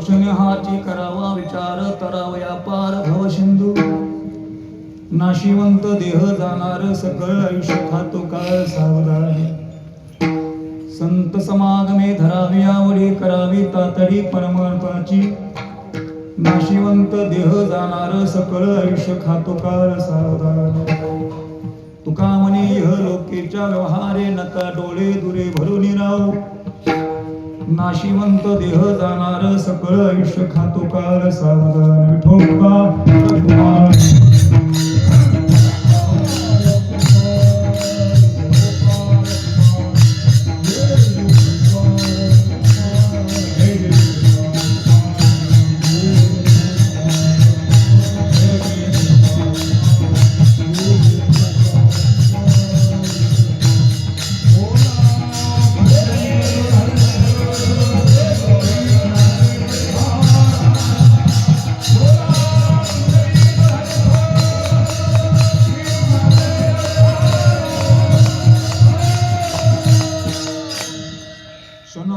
क्षण हाची करावा विचार तरावया पार भव सिंधू नाशिवंत देह जाणार सकळ आयुष्य खातो काळ सावधान संत समागमे धरावी आवडी करावी तातडी परमार्थाची नाशिवंत देह जाणार सकळ आयुष्य खातो काळ सावधान तुका म्हणे इह लोकेच्या व्यवहारे नका डोळे दुरे भरून राहू नाशिवंत देह जाणार सकळ आयुष्य खातो काळ सावधान विठोबा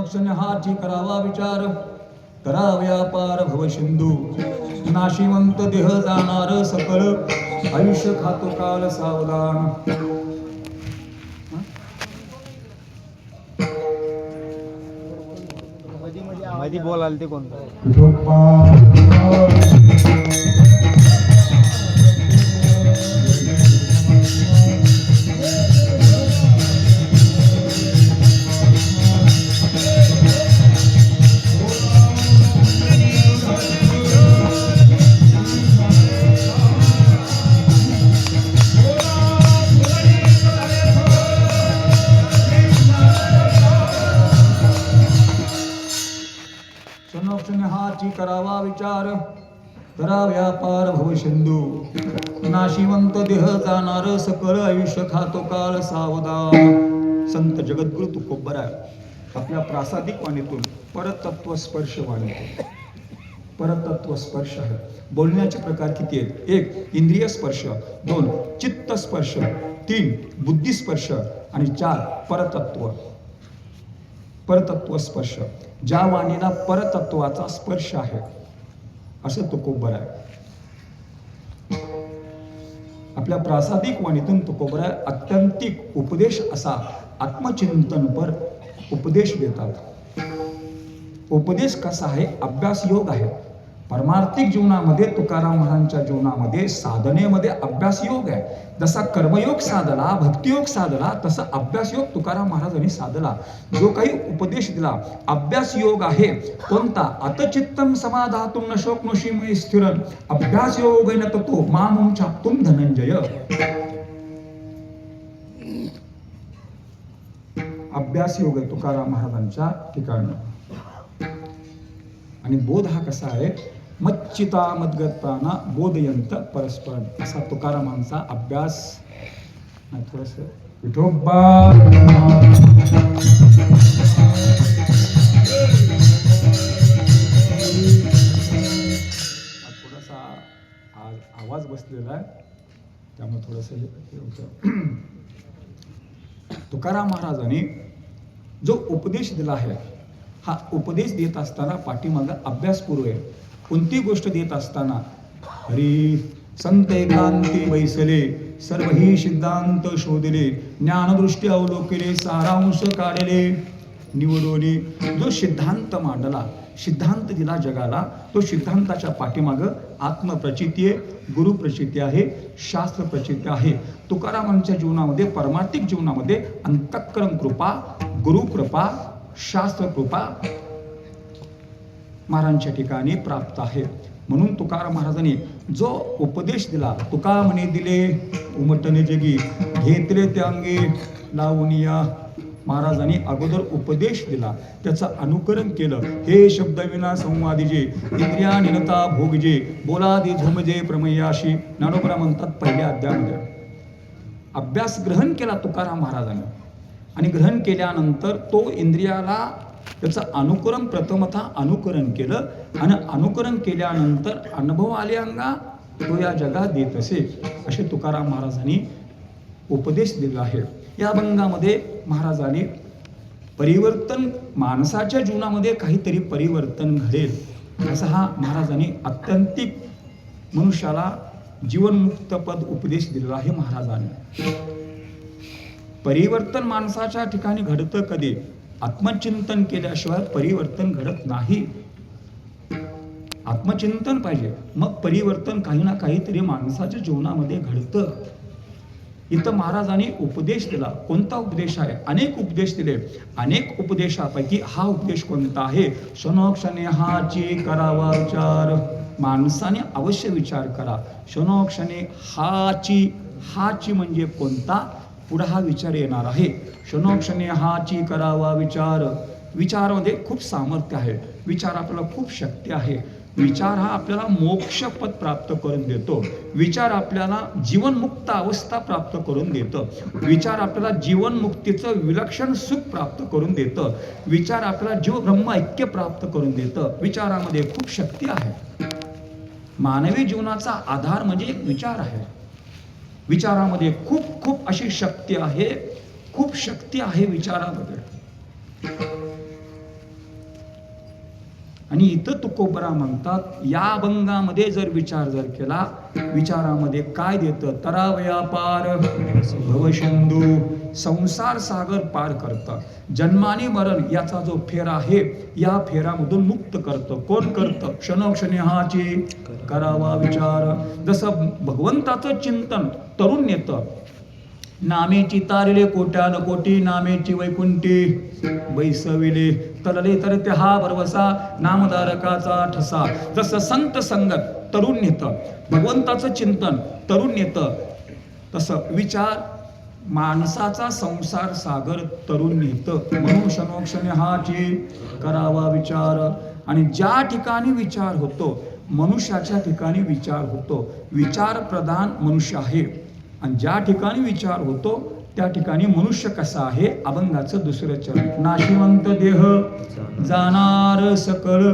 क्षण हाची करावा विचार कराव्या पार भव सिंधू नाशिवंत देह जाणार सकळ आयुष्य खातो काल सावधान मध्ये बोलाल ते कोण हाची करावा विचार कराव्या पार भव सिंधू नाशिवंत देह जाणार सकळ आयुष्य खातो काळ सावधान संत जगद्गुरु तुकोबराय आपल्या प्रासादिक वाणीतून परतत्व स्पर्श वाणीतून परतत्व स्पर्श आहे बोलण्याचे प्रकार किती आहेत एक इंद्रिय स्पर्श दोन चित्त स्पर्श तीन बुद्धी स्पर्श आणि चार परतत्व स्पर्श ज्या वाणीला परतत्वाचा स्पर्श आहे असं तुकोबर आहे आपल्या प्रासादिक वाणीतून तुकोबर अत्यंतिक उपदेश असा आत्मचिंतनपर उपदेश देतात उपदेश कसा आहे अभ्यास योग आहे परमार्थिक जीवनामध्ये तुकाराम महाराजांच्या जीवनामध्ये साधनेमध्ये अभ्यास योग आहे जसा कर्मयोग साधला भक्तियोग साधला तसा अभ्यास योग तुकाराम महाराजांनी साधला जो काही उपदेश दिला अभ्यास योग आहे कोणता अतचित्तम समाधातुम न शोकनोषीमय स्थिरन अभ्यास योग न ततो मामुम चाप्तुम धनंजय अभ्यास योग आहे तुकाराम महाराजांच्या ठिकाणी आणि बोध हा कसा आहे मच्चिता मद्गताना बोधयंत परस्पर असा तुकारामांचा अभ्यास थोडस विठोबा थोडासा आवाज बसलेला आहे त्यामुळे थोडस तुकाराम महाराजांनी जो उपदेश दिला आहे हा उपदेश देत असताना पाठीमागे अभ्यासपूर्व आहे कोणती गोष्ट देत असताना हरी संत एकांती बैसले सर्व ही सिद्धांत शोधले ज्ञानदृष्टी अवलोकले सारांश काढले निवडोनी जो सिद्धांत मांडला सिद्धांत दिला जगाला तो सिद्धांताच्या पाठीमाग आत्मप्रचिती आहे गुरुप्रचिती आहे शास्त्र प्रचिती आहे तुकारामांच्या जीवनामध्ये परमार्थिक जीवनामध्ये अंतःकरण कृपा गुरुकृपा शास्त्र कृपा महाराजांच्या ठिकाणी प्राप्त आहे म्हणून तुकाराम महाराजांनी जो उपदेश दिला तुका म्हणे दिले उमटणे जगी घेतले ते अंगे लावूनिया महाराजांनी अगोदर उपदेश दिला त्याचं अनुकरण केलं हे शब्द विना संवादिजे इंद्रिया निनता भोगजे बोलादी झोमजे प्रमयाशी ज्ञानोबा म्हणतात पहिल्या अध्यायामध्ये अभ्यास ग्रहण केला तुकाराम महाराजांनी आणि ग्रहण केल्यानंतर तो इंद्रियाला त्याचं अनुकरण प्रथमतः अनुकरण केलं आणि अनुकरण केल्यानंतर अनुभव आले अंगा तो या जगात देत असे असे तुकाराम महाराजांनी उपदेश दिला आहे या अभंगामध्ये महाराजांनी परिवर्तन माणसाच्या जीवनामध्ये काहीतरी परिवर्तन घडेल असा हा महाराजांनी आत्यंतिक मनुष्याला जीवनमुक्त पद उपदेश दिलेला आहे महाराजांनी. परिवर्तन माणसाच्या ठिकाणी घडतं कधी? आत्मचिंतन केल्याशिवाय परिवर्तन घडत नाही. आत्मचिंतन पाहिजे, मग परिवर्तन काही ना काहीतरी माणसाच्या जीवनामध्ये घडतं. इथं महाराजांनी उपदेश दिला. कोणता उपदेश आहे? अनेक उपदेश दिले. अनेक उपदेशापैकी हा उपदेश कोणता आहे? क्षणोक्षणे हाची करावा विचार. माणसाने अवश्य विचार करा. क्षणोक्षणे हाची म्हणजे कोणता? पुढे हा विचार येणार आहे. क्षणोक्षणे हाची करावा विचार. विचारामध्ये खूप सामर्थ्य आहे. विचार आपल्याला खूप शक्ती आहे. विचार हा आपल्याला मोक्षपद प्राप्त करून देतो. विचार आपल्याला जीवनमुक्त अवस्था प्राप्त करून देतं. विचार आपल्याला जीवनमुक्तीचं विलक्षण सुख प्राप्त करून देतं. विचार आपल्याला जीव ब्रह्म ऐक्य प्राप्त करून देतं. विचारामध्ये खूप शक्ती आहे. मानवी जीवनाचा आधार म्हणजे एक विचार आहे. विचारामध्ये खूप खूप अशी शक्ती आहे. खूप शक्ती आहे विचारामध्ये. आणि इथं तुकोबरा म्हणतात, या अभंगामध्ये जर विचार केला, विचारामध्ये काय देतं? तरावया पार भवसिंधू. संसार सागर पार करतं. जन्माने मरण याचा जो फेरा आहे, या फेरामधून मुक्त करतं. कोण करतं? क्षणोक्षणी हाची करावा विचार. जसं भगवंताचं चिंतन तरुण येतं. नामेची तारिले कोट्यान कोटी, नामेची वैकुंठी बैसविले. तरले तर ते हा भरवसा, नामधारकाचा ठसा. जसं संत संगत तरुण नेतं, भगवंताचं चिंतन तरुण नेतं, तसं विचार माणसाचा संसार सागर तरुण नेतं. म्हणून क्षणोक्षणी हाची करावा विचार. आणि ज्या ठिकाणी विचार होतो, मनुष्याच्या ठिकाणी विचार होतो. विचार प्रधान मनुष्य आहे. आणि ज्या ठिकाणी विचार होतो त्या ठिकाणी मनुष्य कसा आहे? अभंगाचं दुसरं चरण. नाशिवंत देह जाणार सकळ,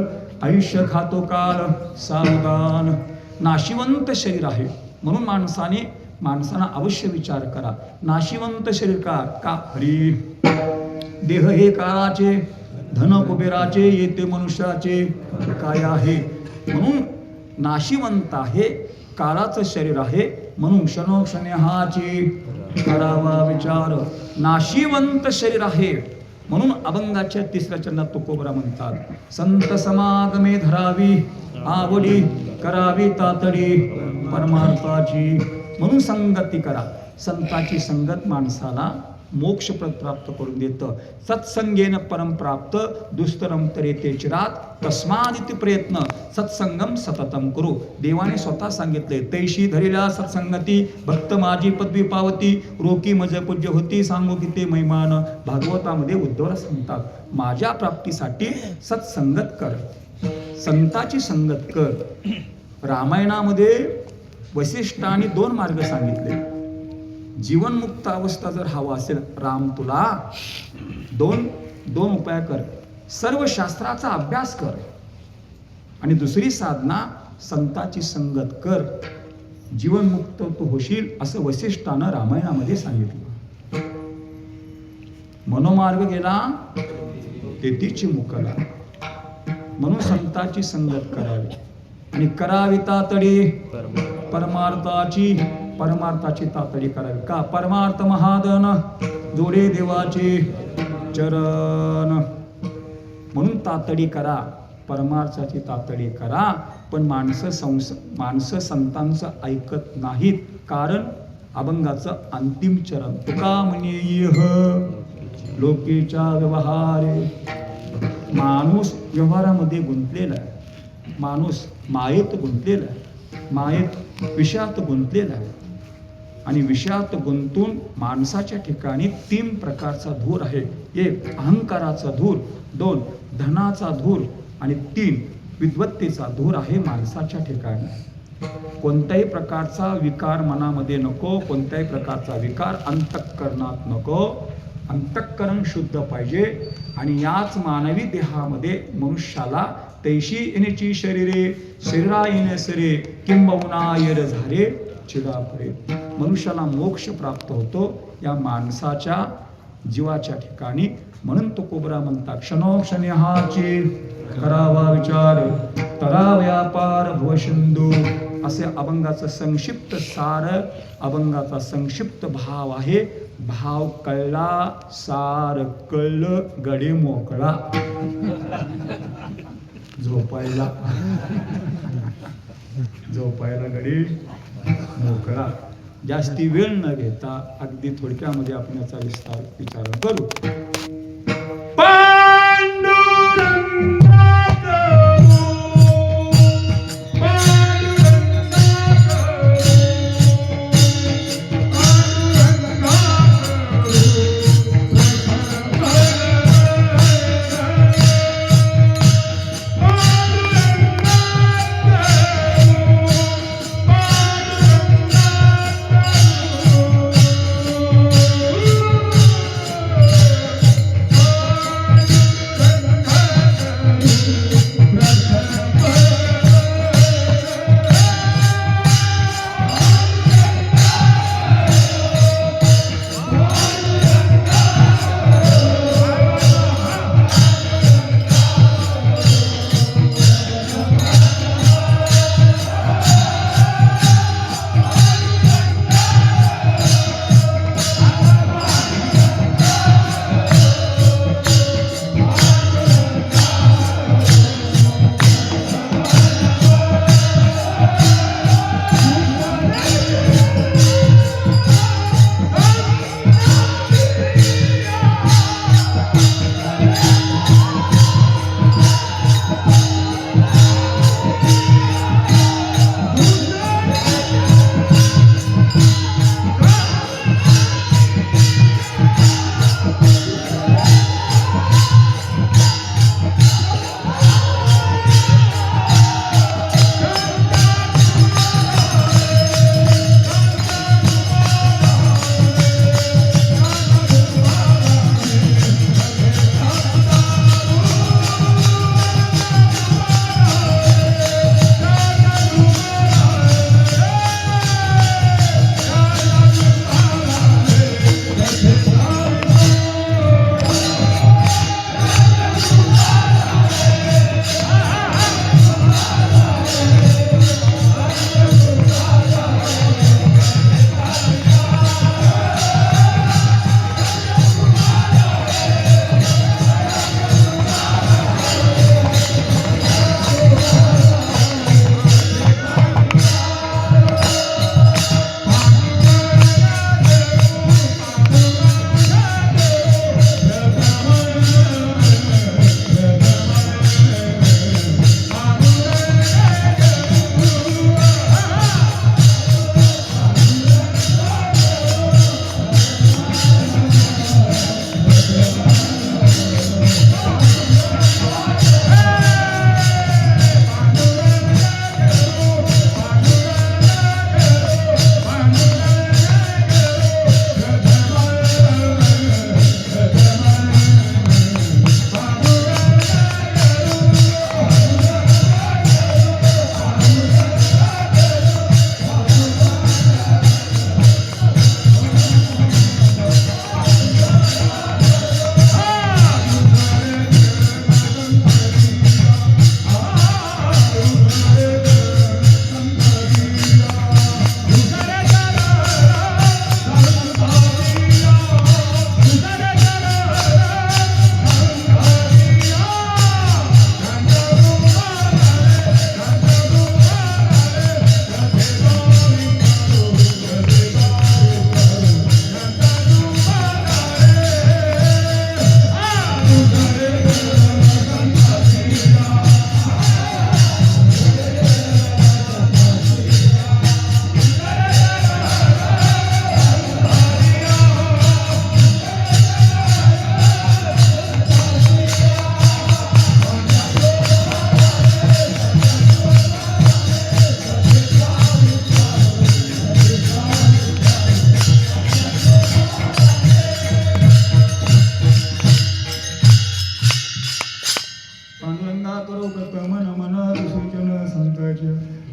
आयुष्य खातो काल सावधान. नाशिवंत शरीर आहे म्हणून माणसानं अवश्य विचार करा. नाशिवंत शरीर का? हरी. देह हे काळाचे, धन कुबेराचे, येते मनुष्याचे काय आहे. म्हणून नाशिवंत आहे, काळाचं शरीर आहे. म्हणून क्षणोक्षणे हाची करावा विचार. नाशिवंत शरीर आहे म्हणून अभंगाच्या तिसऱ्या चरणात तुकोबरा म्हणतात, संत समागमे धरावी आवडी, करावी तातडी परमार्थाची. म्हणून संगती करा. संताची संगत माणसाला मोक्षप्रद प्राप्त करून देतं. सत्संगेन परम प्राप्त, दुस्तरम तरेते चिरात, तस्मादिती प्रयत्न सत्संगम सततम करू. देवाने स्वतः सांगितले, तैशी धरिल्या सत्संगती, भक्त माझी पदवी पावती, रोकी मज पूज्य होती, सांगू की ते महिमान. भागवतामध्ये उद्धवला सांगतात, माझ्या प्राप्तीसाठी सत्संगत कर, संताची संगत कर. रामायणामध्ये वसिष्ठांनी 2 मार्ग सांगितले. जीवनमुक्त अवस्था जर हवा असेल, राम तुला दोन उपाय कर. सर्व शास्त्राचा अभ्यास कर आणि दुसरी साधना संताची संगत कर. जीवनमुक्त तू होशील असं वसिष्ठानं रामायणामध्ये सांगितलं. मनोमार्ग गेला तेथीची मुकला. म्हणून संताची संगत करावी आणि करावी तातडी परमार्थाची तातडी करावी. का? परमार्थ महादन जोडे देवाचे चरण. म्हणून तातडी करा, परमार्थाची तातडी करा. पण माणसं संतांचं ऐकत नाहीत. कारण अभंगाचं अंतिम चरण तुका म्हणे लोकेच्या व्यवहारे. माणूस व्यवहारामध्ये गुंतलेला आहे. माणूस मायेत गुंतलेला आहे. मायेत विषयात गुंतलेला आहे. आणि विषयात गुंतून माणसाच्या ठिकाणी 3 प्रकारचा धूर आहे. 1 अहंकाराचा धूर, 2 धनाचा धूर आणि 3 विद्वत्तेचा धूर आहे माणसाच्या ठिकाणी. कोणत्याही प्रकारचा विकार मनामध्ये नको. कोणत्याही प्रकारचा विकार अंतःकरणात नको. अंतःकरण शुद्ध पाहिजे. आणि याच मानवी देहामध्ये मनुष्याला तैशी येण्याची शरीरा येणे सरे, किंबहुना येर झारे चिडापरे. मनुष्याला मोक्ष प्राप्त होतो या माणसाच्या जीवाच्या ठिकाणी. म्हणून तो कोबरा म्हणता क्षणोक्षणी हाची करावा विचार करावया पार भवसिंधू. असे अभंगाचं संक्षिप्त सार, अभंगाचा संक्षिप्त भाव आहे. भाव कळला, सार कळलं, गडी मोकळा. झोपायला गडी मोकळा. जास्ती वेळ न घेता अगदी थोडक्यामध्ये आपण याचा विचार करू.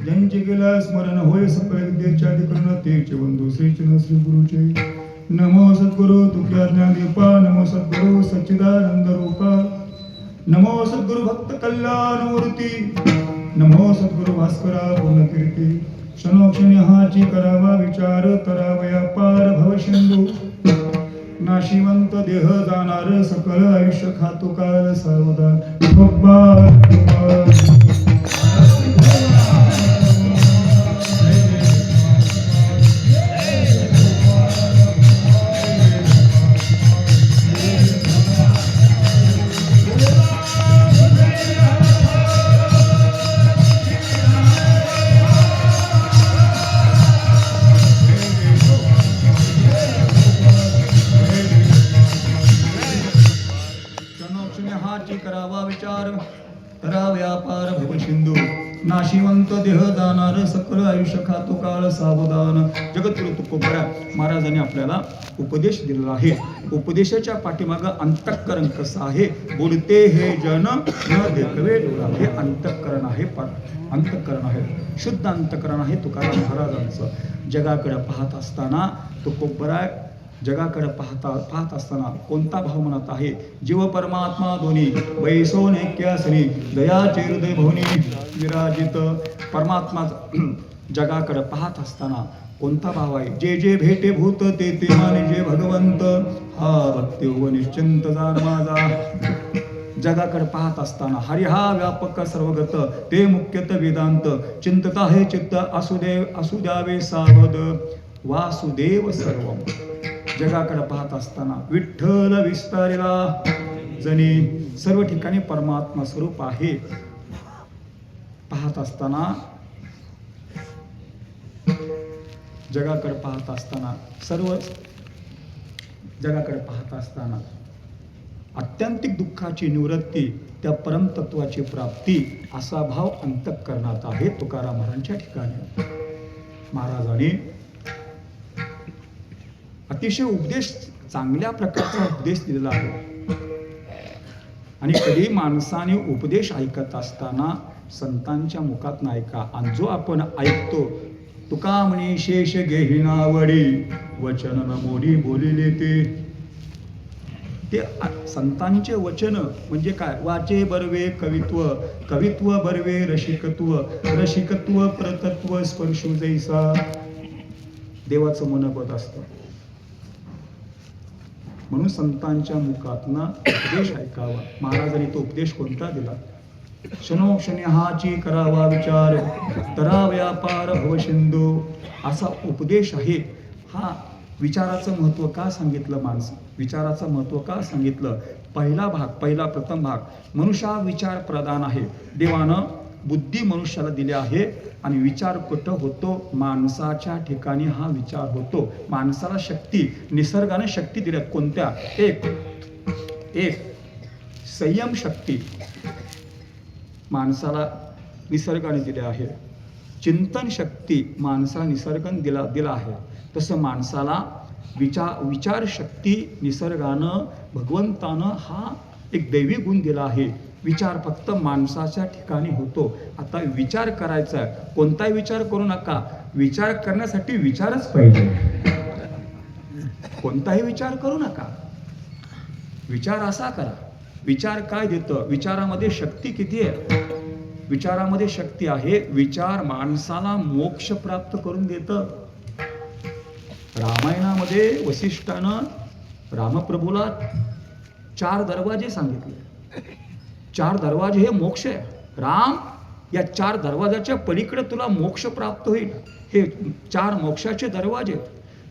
ज्यांचे केला स्मरण होय सकळ विद्येच्या अधिकरण तेचे बंधू श्रीचरण श्री गुरुचे नमो सद्गुरु तुक्या ज्ञानदीपा नमो सद्गुरु सच्चिदानंद रूपा नमो सद्गुरु भक्त कल्याण मूर्ती नमो सद्गुरु भास्करा पूर्णकीर्ती क्षणोक्षणी हाची करावा विचार करावया पार भवसिंधू नाशिवंत देह जाणार सकल आयुष्य खातो काळ सावधान करावा विचार कराव्या पार भवसिंधू नाशिवंत देह जाणार सकल आयुष्य खातो काळ सावधान. जगद्गुरु तुकोबरा महाराजांनी आपल्याला उपदेश दिलेला आहे. उपदेशाच्या पाठीमागं अंतःकरण कसं आहे? बोलते हे जन न देखवे डोळा. हे अंतःकरण आहे, अंतःकरण आहे, शुद्ध अंतःकरण आहे तुकाराम महाराजांचं. जगाकडे पाहत असताना तुकोबरा जगाकडे पाहत असताना कोणता भाव म्हणत आहे? जीव परमात्मा दोन्ही बैसो नैक्यासनी दयाचे हृदय भवनी विराजित. परमात्मा जगाकडे पाहत असताना कोणता भाव आहे? जे जे भेटे भूत ते ते माने जे भगवंत हा भक्ती व निश्चिंत जाण माझा. जगाकडे पाहत असताना हरी हा व्यापक सर्वगत ते मुख्यत वेदांत चिंतता हे चित्त असू द्यावे सावध वासुदेव सर्वम. जगाकडे पाहत असताना विठ्ठल विस्तारिला जणी सर्व ठिकाणी परमात्मा स्वरूप आहे. पाहत असताना जगाकडे पाहत असताना जगाकडे पाहत असताना आत्यंतिक दुःखाची निवृत्ती त्या परमतत्वाची प्राप्ती असा भाव अंतःकरणात आहे तुकाराम महाराजांच्या ठिकाणी. महाराजांनी अतिशय उपदेश चांगल्या प्रकारचा उपदेश दिलेला आहे. आणि कधी माणसाने उपदेश ऐकत असताना संतांच्या मुखात ऐका. आणि जो आपण ऐकतो तुका म्हणे शेष घेहिनावडी वचन न मोडी बोलिले ते संतांचे वचन म्हणजे काय? वाचे बरवे कवित्व, कवित्व बरवे रसिकत्व, रसिकत्व प्रतत्व स्पर्शू जैसा. देवाचं मनोगत असतं. म्हणून संतांच्या मुखातनं उपदेश ऐकावा. महाराजांनी तो उपदेश कोणता दिला? क्षणोक्षणी हाची करावा विचार करावया पार भवसिंधू असा उपदेश आहे. हा विचाराचं महत्त्व का सांगितलं? विचाराचं महत्त्व का सांगितलं? प्रथम भाग मनुष्या विचार प्रधान आहे. देवानं बुद्धी मनुष्याला दिली आहे आणि विचार कुठं होतो? माणसाच्या ठिकाणी हा विचार होतो. माणसाला शक्ती निसर्गाने शक्ती दिल्या. कोणत्या? एक संयम शक्ती माणसाला निसर्गाने दिली आहे. चिंतन शक्ती माणसाला निसर्गाने दिला आहे. तसं माणसाला विचार शक्ती निसर्गानं भगवंतानं हा एक दैवी गुण दिला आहे. विचार फक्त माणसाच्या ठिकाणी होतो. आता विचार करायचा आहे, कोणताही विचार करू नका. विचार करण्यासाठी विचारच पाहिजे. कोणताही विचार करू नका. विचार असा करा. विचार काय देतं? विचारामध्ये शक्ती किती आहे? विचारामध्ये शक्ती आहे. विचार माणसाला मोक्ष प्राप्त करून देतं. रामायणामध्ये वसिष्ठानं रामप्रभूला 4 दरवाजे सांगितले. 4 दरवाजे हे मोक्ष आहे. राम, या 4 दरवाजाच्या पलीकडे तुला मोक्ष प्राप्त होईल. हे 4 मोक्षाचे दरवाजे.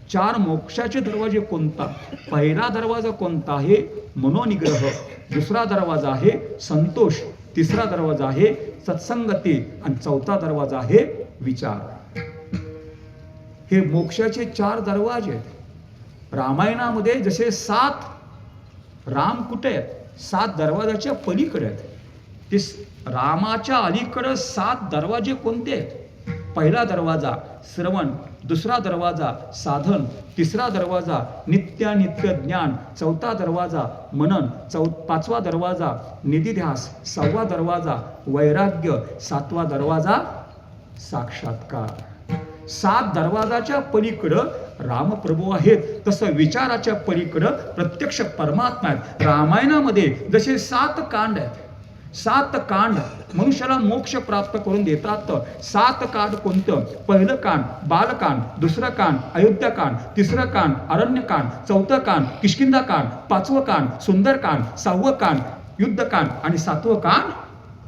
4 मोक्षाचे दरवाजे कोणता? पहिला दरवाजा कोणता आहे? मनोनिग्रह. दुसरा दरवाजा आहे संतोष. तिसरा दरवाजा आहे सत्संगती आणि चौथा दरवाजा आहे विचार. हे मोक्षाचे 4 दरवाजे आहेत. रामायणामध्ये जसे 7 राम कुठे आहेत? 7 दरवाजाच्या पलीकडे आहेत. ते रामाच्या अलीकडे 7 दरवाजे कोणते आहेत? पहिला दरवाजा श्रवण, दुसरा दरवाजा साधन, तिसरा दरवाजा नित्यानित्य ज्ञान, चौथा दरवाजा मनन, 5वा दरवाजा निधिध्यास, 6वा दरवाजा वैराग्य, 7वा दरवाजा साक्षात्कार. 7 दरवाजाच्या पलीकडं रामप्रभू आहेत, तसं विचाराच्या पलीकडं प्रत्यक्ष परमात्मा आहेत. रामायणामध्ये जसे 7 कांड आहेत, 7 कांड मनुष्याला मोक्ष प्राप्त करून देतात. 7 कांड कोणतं? पहिलं कांड बालकांड, दुसरं कांड अयोध्याकांड, तिसरं कांड अरण्यकांड, चौथं कांड किष्किंधाकांड, 5वं कांड सुंदरकांड, 6वं कांड युद्धकांड आणि 7वं कांड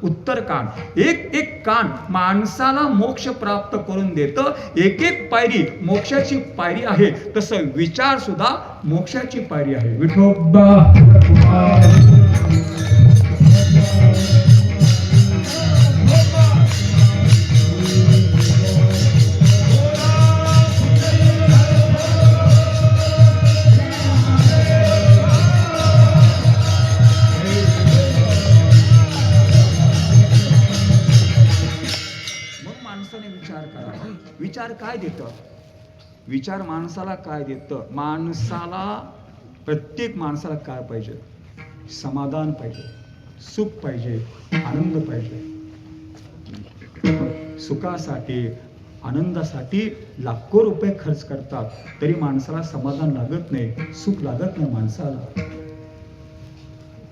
उत्तरकांड. एक एक कांड माणसाला मोक्ष प्राप्त करून देतं. एक एक पायरी मोक्षाची पायरी आहे, तसं विचार सुद्धा मोक्षाची पायरी आहे. विठोबा विचार काय देतं? विचार माणसाला काय देतं? माणसाला, प्रत्येक माणसाला काय पाहिजे? समाधान पाहिजे, सुख पाहिजे, आनंद पाहिजे. सुखासाठी, आनंदासाठी लाखो रुपये खर्च करतात, तरी माणसाला समाधान लागत नाही, सुख लागत नाही माणसाला.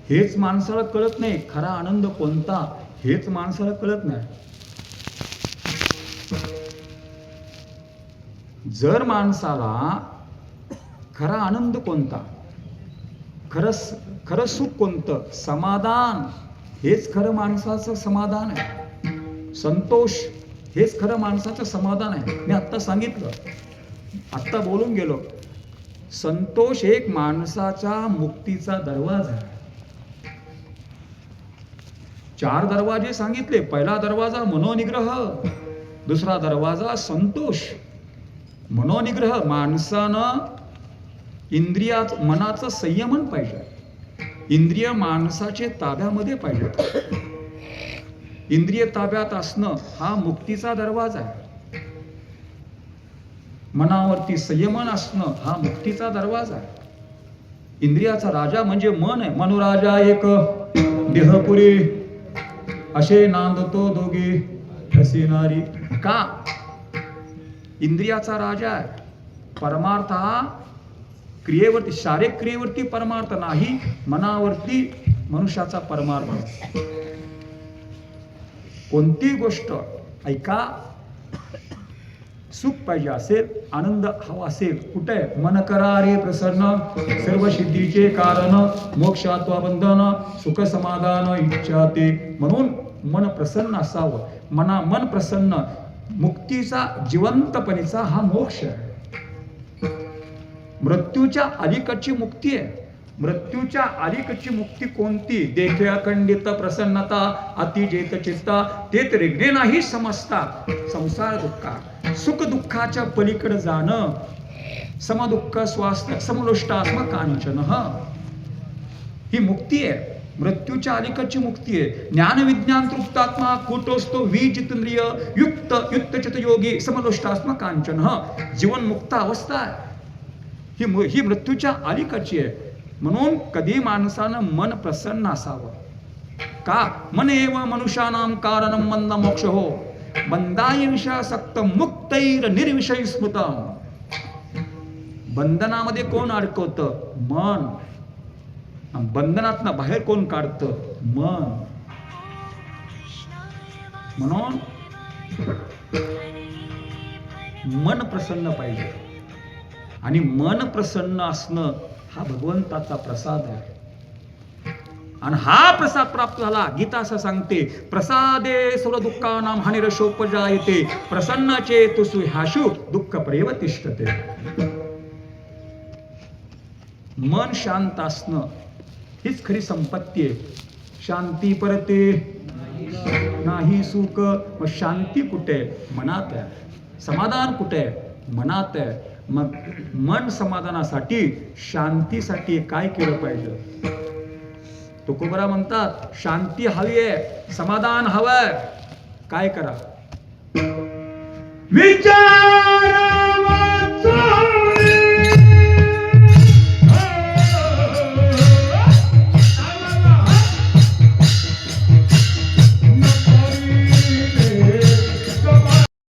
हेच माणसाला कळत नाही. खरा आनंद कोणता हेच माणसाला कळत नाही. जर माणसाला खरा आनंद कोणता, खरं सुख कोणतं, समाधान हेच खरं माणसाचं समाधान आहे. संतोष हेच खरं माणसाचं समाधान आहे. मी आत्ता सांगितलं, आत्ता बोलून गेलो. संतोष एक माणसाच्या मुक्तीचा दरवाजा आहे. 4 दरवाजे सांगितले. पहिला दरवाजा मनोनिग्रह, दुसरा दरवाजा संतोष. मनोनिग्रह, माणसानं मनाचं संयमन पाहिजे. इंद्रिय माणसाचे ताब्यामध्ये पाहिजे. इंद्रिय ताब्यात असणं हा मुक्तीचा दरवाजा आहे. मनावरती संयमन असणं हा मुक्तीचा दरवाजा आहे. इंद्रियाचा राजा म्हणजे मन आहे. मनोराजा एक देहपुरी, असे नांदतो दोघे हसी नारी. का? इंद्रियाचा राजा आहे. परमार्थ हा क्रियेवरती, शारीरिक क्रियेवरती परमार्थ नाही, मनावरती मनुष्याचा परमार्थ. कोणती गोष्ट ऐका, सुख पाहिजे असेल, आनंद हवा असेल, कुठे? मन करा रे प्रसन्न, सर्व सिद्धीचे कारण, मोक्षात्वा बंधन, सुख समाधान इच्छा ते. म्हणून मन प्रसन्न असावं. मन प्रसन्न, मुक्तीचा, जिवंतपणीचा हा मोक्ष आहे. मृत्यूच्या अलीकडची मुक्ती आहे. मृत्यूच्या अलीकडची मुक्ती कोणती? देखे अखंडित प्रसन्नता, अतिजेत चित्ता, ते रिग्णे नाही समजता संसार दुःखा. सुख दुःखाच्या पलीकडे जाणं, समदुःख स्वास्थ्य समलोष्टास्म कांचन, ही मुक्ती आहे. मृत्यूच्या अलीकडची मुक्ती आहे. ज्ञान विज्ञान तृप्तात्मा कुटोस्तो विजितेंद्रिय युक्त चित्त योगी समलोष्टास्म कांचन, जीवन मुक्त अवस्था आहे. ही मृत्यूच्या अलीकडची आहे. म्हणून कधी माणसानं मन प्रसन्न असावं. का? मन एव मनुष्यानां कारणं मंद मोक्ष हो, बंधाय विषयासक्त मुक्तैर निर्विषय स्मृतम्. बंधनामध्ये कोण अडकवतं? मन. बंधनातनं बाहेर कोण काढतं? मन. म्हणून मन प्रसन्न पाहिजे. आणि मन प्रसन्न असणं हा भगवंताचा प्रसाद आहे. आणि हा प्रसाद प्राप्त झाला, गीता असं सांगते, प्रसादे सर्व दुःखानां हानिरशोपजायते, प्रसन्न चेतसु ह्याशु दुःख प्रेव तिष्ठते. मन शांत असणं हीच खरी संपत्ती आहे. शांती परते नाही सुख. मग शांती कुठे? मनात आहे. समाधान कुठे? मनात आहे. मग मन समाधानासाठी, शांतीसाठी काय केलं पाहिजे? तुकोबरा म्हणतात, शांती हवी आहे, समाधान हवंय, काय करा? विचार